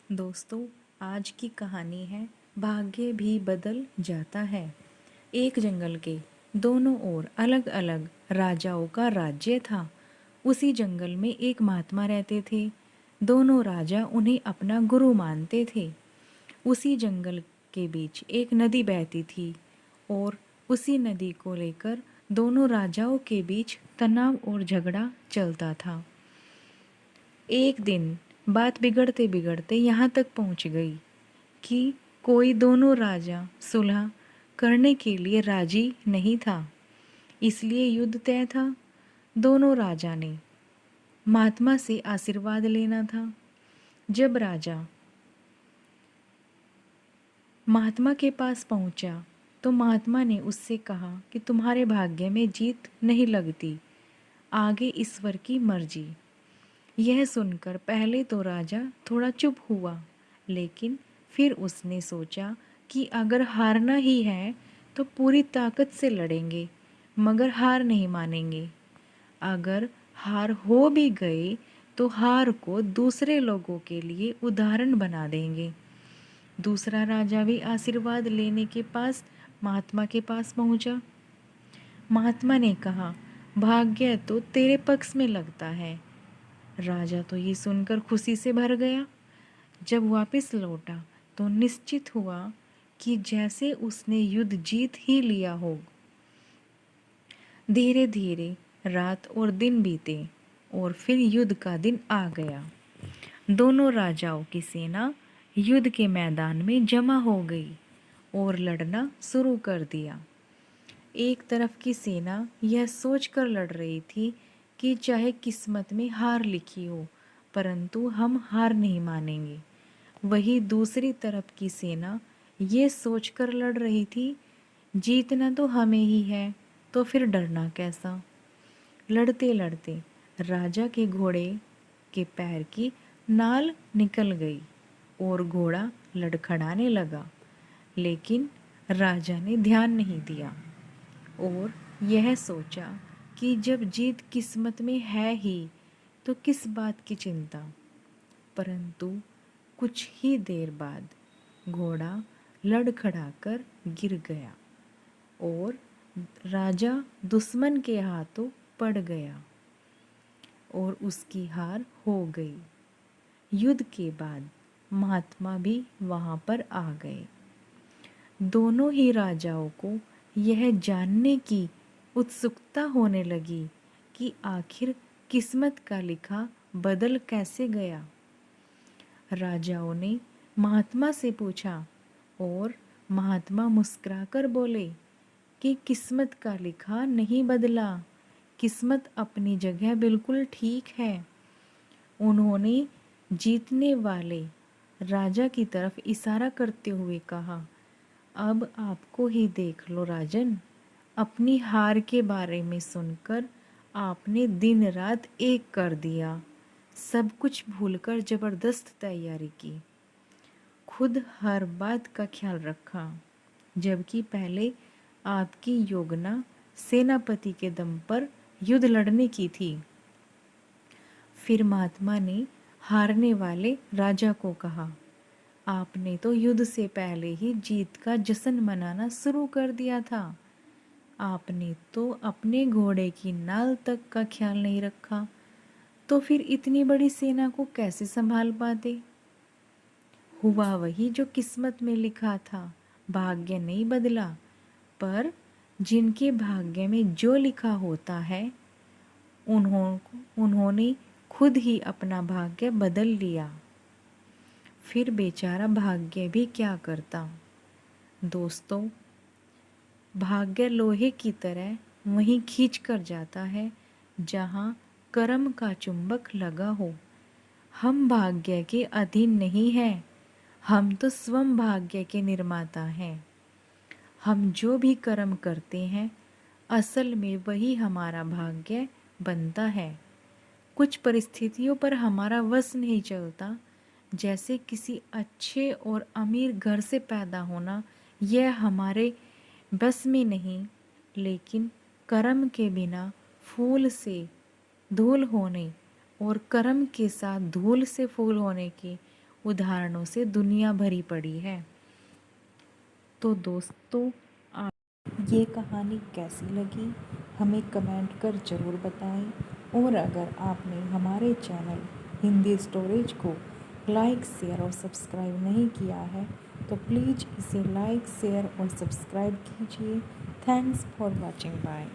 दोस्तों, आज की कहानी है भाग्य भी बदल जाता है। एक जंगल के दोनों ओर अलग अलग राजाओं का राज्य था। उसी जंगल में एक महात्मा रहते थे। दोनों राजा उन्हें अपना गुरु मानते थे। उसी जंगल के बीच एक नदी बहती थी और उसी नदी को लेकर दोनों राजाओं के बीच तनाव और झगड़ा चलता था। एक दिन बात बिगड़ते बिगड़ते यहाँ तक पहुँच गई कि कोई दोनों राजा सुलह करने के लिए राजी नहीं था। इसलिए युद्ध तय था। दोनों राजा ने महात्मा से आशीर्वाद लेना था। जब राजा महात्मा के पास पहुंचा तो महात्मा ने उससे कहा कि तुम्हारे भाग्य में जीत नहीं लगती, आगे ईश्वर की मर्जी। यह सुनकर पहले तो राजा थोड़ा चुप हुआ, लेकिन फिर उसने सोचा कि अगर हारना ही है तो पूरी ताकत से लड़ेंगे, मगर हार नहीं मानेंगे। अगर हार हो भी गई तो हार को दूसरे लोगों के लिए उदाहरण बना देंगे। दूसरा राजा भी आशीर्वाद लेने के पास महात्मा के पास पहुंचा। महात्मा ने कहा, भाग्य तो तेरे पक्ष में लगता है। राजा तो ये सुनकर खुशी से भर गया। जब वापस लौटा तो निश्चित हुआ कि जैसे उसने युद्ध जीत ही लिया हो। धीरे धीरे रात और दिन बीते और फिर युद्ध का दिन आ गया। दोनों राजाओं की सेना युद्ध के मैदान में जमा हो गई और लड़ना शुरू कर दिया। एक तरफ की सेना यह सोचकर लड़ रही थी कि चाहे किस्मत में हार लिखी हो, परंतु हम हार नहीं मानेंगे। वही दूसरी तरफ की सेना ये सोचकर लड़ रही थी, जीतना तो हमें ही है, तो फिर डरना कैसा। लड़ते लड़ते राजा के घोड़े के पैर की नाल निकल गई और घोड़ा लड़खड़ाने लगा, लेकिन राजा ने ध्यान नहीं दिया और यह सोचा कि जब जीत किस्मत में है ही तो किस बात की चिंता। परंतु कुछ ही देर बाद घोड़ा लड़खड़ाकर गिर गया और राजा दुश्मन के हाथों पड़ गया और उसकी हार हो गई। युद्ध के बाद महात्मा भी वहां पर आ गए। दोनों ही राजाओं को यह जानने की उत्सुकता होने लगी कि आखिर किस्मत का लिखा बदल कैसे गया। राजाओं ने महात्मा से पूछा और महात्मा मुस्कुराकर बोले कि किस्मत का लिखा नहीं बदला, किस्मत अपनी जगह बिल्कुल ठीक है। उन्होंने जीतने वाले राजा की तरफ इशारा करते हुए कहा, अब आपको ही देख लो राजन, अपनी हार के बारे में सुनकर आपने दिन रात एक कर दिया, सब कुछ भूलकर जबरदस्त तैयारी की, खुद हर बात का ख्याल रखा, जबकि पहले आपकी योजना सेनापति के दम पर युद्ध लड़ने की थी। फिर महात्मा ने हारने वाले राजा को कहा, आपने तो युद्ध से पहले ही जीत का जश्न मनाना शुरू कर दिया था। आपने तो अपने घोड़े की नाल तक का ख्याल नहीं रखा, तो फिर इतनी बड़ी सेना को कैसे संभाल पाते। हुआ वही जो किस्मत में लिखा था, भाग्य नहीं बदला, पर जिनके भाग्य में जो लिखा होता है उन्होंने खुद ही अपना भाग्य बदल लिया। फिर बेचारा भाग्य भी क्या करता। दोस्तों, भाग्य लोहे की तरह वहीं खींच कर जाता है जहाँ कर्म का चुंबक लगा हो। हम भाग्य के अधीन नहीं हैं, हम तो स्वयं भाग्य के निर्माता हैं। हम जो भी कर्म करते हैं, असल में वही हमारा भाग्य बनता है। कुछ परिस्थितियों पर हमारा वश नहीं चलता, जैसे किसी अच्छे और अमीर घर से पैदा होना, यह हमारे बस में नहीं, लेकिन कर्म के बिना फूल से धूल होने और कर्म के साथ धूल से फूल होने की उदाहरणों से दुनिया भरी पड़ी है। तो दोस्तों, ये कहानी कैसी लगी हमें कमेंट कर ज़रूर बताएं। और अगर आपने हमारे चैनल हिंदी स्टोरेज को लाइक, शेयर और सब्सक्राइब नहीं किया है तो प्लीज़ इसे लाइक, शेयर और सब्सक्राइब कीजिए। Thanks for watching. बाय।